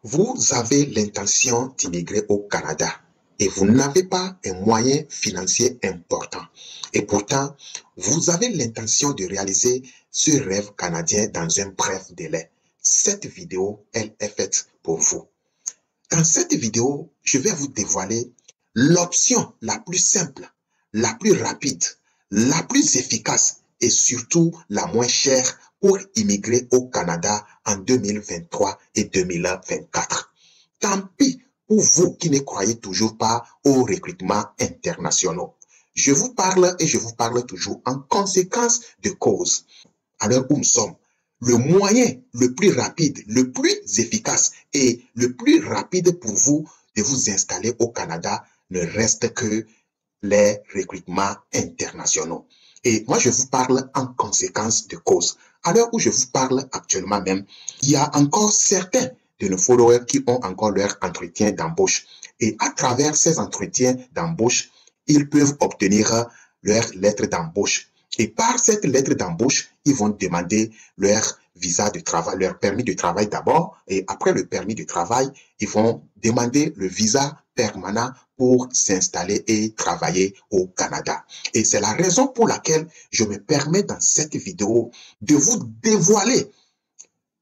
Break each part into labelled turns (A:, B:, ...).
A: Vous avez l'intention d'immigrer au Canada et vous n'avez pas un moyen financier important. Et pourtant, vous avez l'intention de réaliser ce rêve canadien dans un bref délai. Cette vidéo, elle est faite pour vous. Dans cette vidéo, je vais vous dévoiler l'option la plus simple, la plus rapide, la plus efficace et surtout la moins chère pour immigrer au Canada en 2023 et 2024. Tant pis pour vous qui ne croyez toujours pas aux recrutements internationaux. Je vous parle et je vous parle toujours en conséquence de cause. À l'heure où nous sommes, le moyen le plus rapide, le plus efficace et le plus rapide pour vous de vous installer au Canada ne reste que les recrutements internationaux. Et moi, je vous parle en conséquence de cause. À l'heure où je vous parle actuellement même, il y a encore certains de nos followers qui ont encore leur entretien d'embauche. Et à travers ces entretiens d'embauche, ils peuvent obtenir leur lettre d'embauche. Et par cette lettre d'embauche, ils vont demander leur visa de travail, leur permis de travail d'abord. Et après le permis de travail, ils vont demander le visa permanent pour s'installer et travailler au Canada. Et c'est la raison pour laquelle je me permets dans cette vidéo de vous dévoiler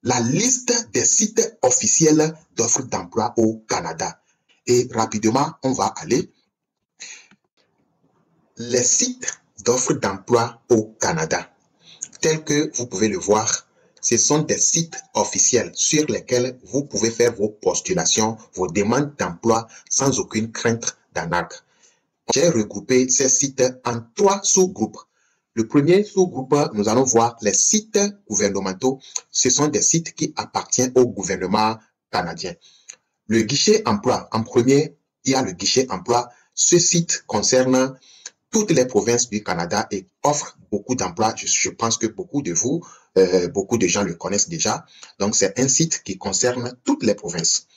A: la liste des sites officiels d'offres d'emploi au Canada. Et rapidement, on va aller. Les sites d'offres d'emploi au Canada, tels que vous pouvez le voir, ce sont des sites officiels sur lesquels vous pouvez faire vos postulations, vos demandes d'emploi sans aucune crainte d'arnaque. J'ai regroupé ces sites en 3 sous-groupes. Le premier sous-groupe, nous allons voir les sites gouvernementaux. Ce sont des sites qui appartiennent au gouvernement canadien. Le guichet emploi, en premier, il y a le guichet emploi. Ce site concerne toutes les provinces du Canada et offre beaucoup d'emplois. Je pense que beaucoup de vous, beaucoup de gens le connaissent déjà. Donc, c'est un site qui concerne toutes les provinces.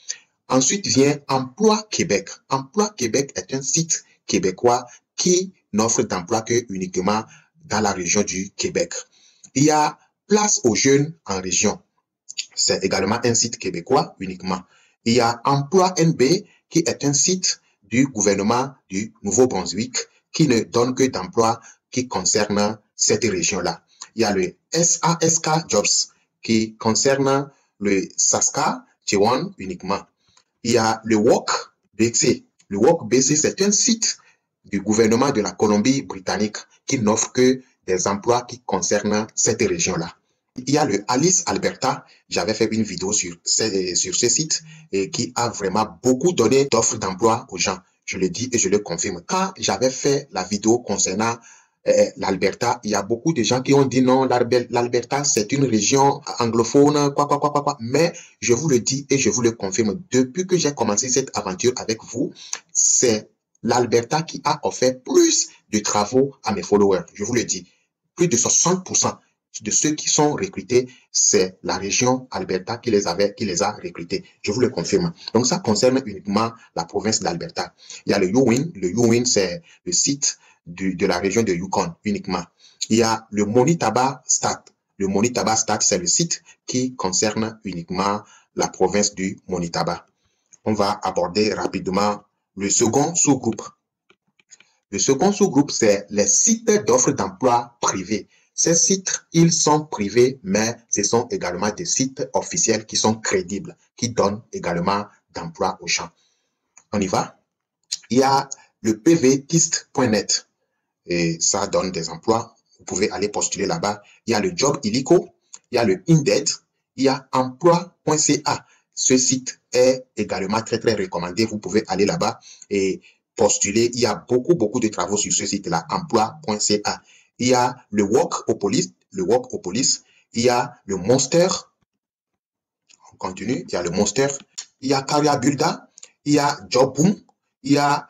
A: Ensuite vient Emploi Québec. Emploi Québec est un site québécois qui n'offre d'emploi que uniquement dans la région du Québec. Il y a Place aux jeunes en région. C'est également un site québécois uniquement. Il y a Emploi NB qui est un site du gouvernement du Nouveau-Brunswick qui ne donne que d'emplois qui concernent cette région-là. Il y a le SASK Jobs qui concerne le Saskatchewan uniquement. Il y a le WOC BC. Le WOC BC, c'est un site du gouvernement de la Colombie-Britannique qui n'offre que des emplois qui concernent cette région-là. Il y a le Alice Alberta. J'avais fait une vidéo sur ce site et qui a vraiment beaucoup donné d'offres d'emploi aux gens. Je le dis et je le confirme. Quand j'avais fait la vidéo concernant l'Alberta, il y a beaucoup de gens qui ont dit non, l'Alberta, c'est une région anglophone, quoi. Mais je vous le dis et je vous le confirme, depuis que j'ai commencé cette aventure avec vous, c'est l'Alberta qui a offert plus de travaux à mes followers. Je vous le dis, plus de 60% de ceux qui sont recrutés, c'est la région Alberta qui les a recrutés. Je vous le confirme. Donc, ça concerne uniquement la province d'Alberta. Il y a le Yukon. Le Yukon, c'est le site de la région de Yukon uniquement. Il y a le Manitoba Stat. Le Manitoba Stat, c'est le site qui concerne uniquement la province du Manitoba. On va aborder rapidement le second sous-groupe. Le second sous-groupe, c'est les sites d'offres d'emploi privés. Ces sites, ils sont privés, mais ce sont également des sites officiels qui sont crédibles, qui donnent également d'emploi aux gens. On y va? Il y a le pvtist.net et ça donne des emplois. Vous pouvez aller postuler là-bas. Il y a le Job Illico, il y a le Indeed, il y a emploi.ca. Ce site est également très recommandé. Vous pouvez aller là-bas et postuler. Il y a beaucoup de travaux sur ce site-là, emploi.ca. Il y a le Workopolis, il y a le Monster, on continue, il y a le Monster, il y a Career Builder, il y a Jobboom, il y a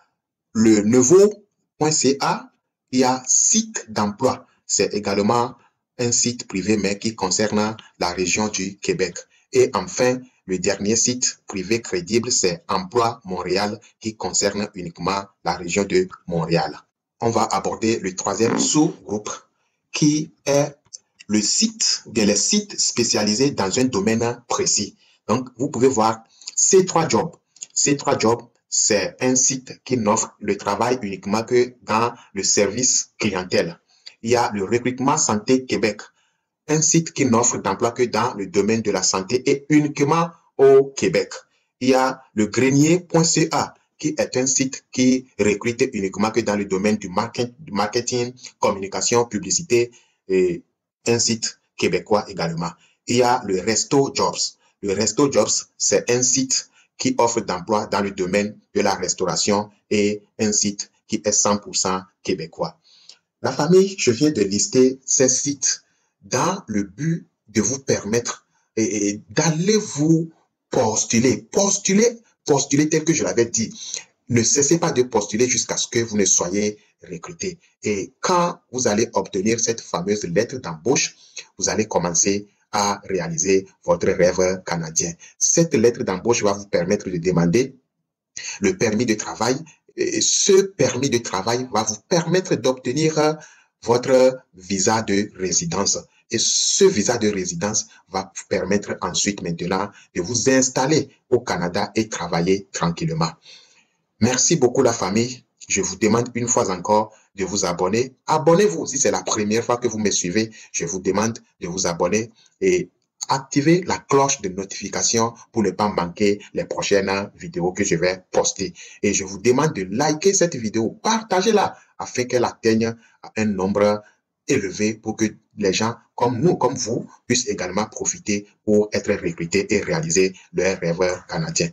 A: le Nouveau.ca, il y a Site d'emploi. C'est également un site privé mais qui concerne la région du Québec. Et enfin, le dernier site privé crédible, c'est Emploi Montréal qui concerne uniquement la région de Montréal. On va aborder le troisième sous-groupe qui est les sites spécialisés dans un domaine précis. Donc, vous pouvez voir C3 Job. C3 Job, c'est un site qui n'offre le travail uniquement que dans le service clientèle. Il y a le recrutement santé Québec, un site qui n'offre d'emploi que dans le domaine de la santé et uniquement au Québec. Il y a le grenier.ca, qui est un site qui recrute uniquement que dans le domaine du marketing, communication, publicité, et un site québécois également. Il y a le Resto Jobs. Le Resto Jobs, c'est un site qui offre d'emploi dans le domaine de la restauration et un site qui est 100% québécois. La famille, je viens de lister ces sites dans le but de vous permettre d'aller vous postuler tel que je l'avais dit. Ne cessez pas de postuler jusqu'à ce que vous ne soyez recruté. Et quand vous allez obtenir cette fameuse lettre d'embauche, vous allez commencer à réaliser votre rêve canadien. Cette lettre d'embauche va vous permettre de demander le permis de travail. Et ce permis de travail va vous permettre d'obtenir votre visa de résidence. Et ce visa de résidence va vous permettre ensuite maintenant de vous installer au Canada et travailler tranquillement. Merci beaucoup la famille. Je vous demande une fois encore de vous abonner. Abonnez-vous si c'est la première fois que vous me suivez. Je vous demande de vous abonner et activez la cloche de notification pour ne pas manquer les prochaines vidéos que je vais poster. Et je vous demande de liker cette vidéo, partagez-la afin qu'elle atteigne un nombre élevé pour que les gens comme nous, comme vous, puissent également profiter pour être recrutés et réaliser leurs rêves canadiens.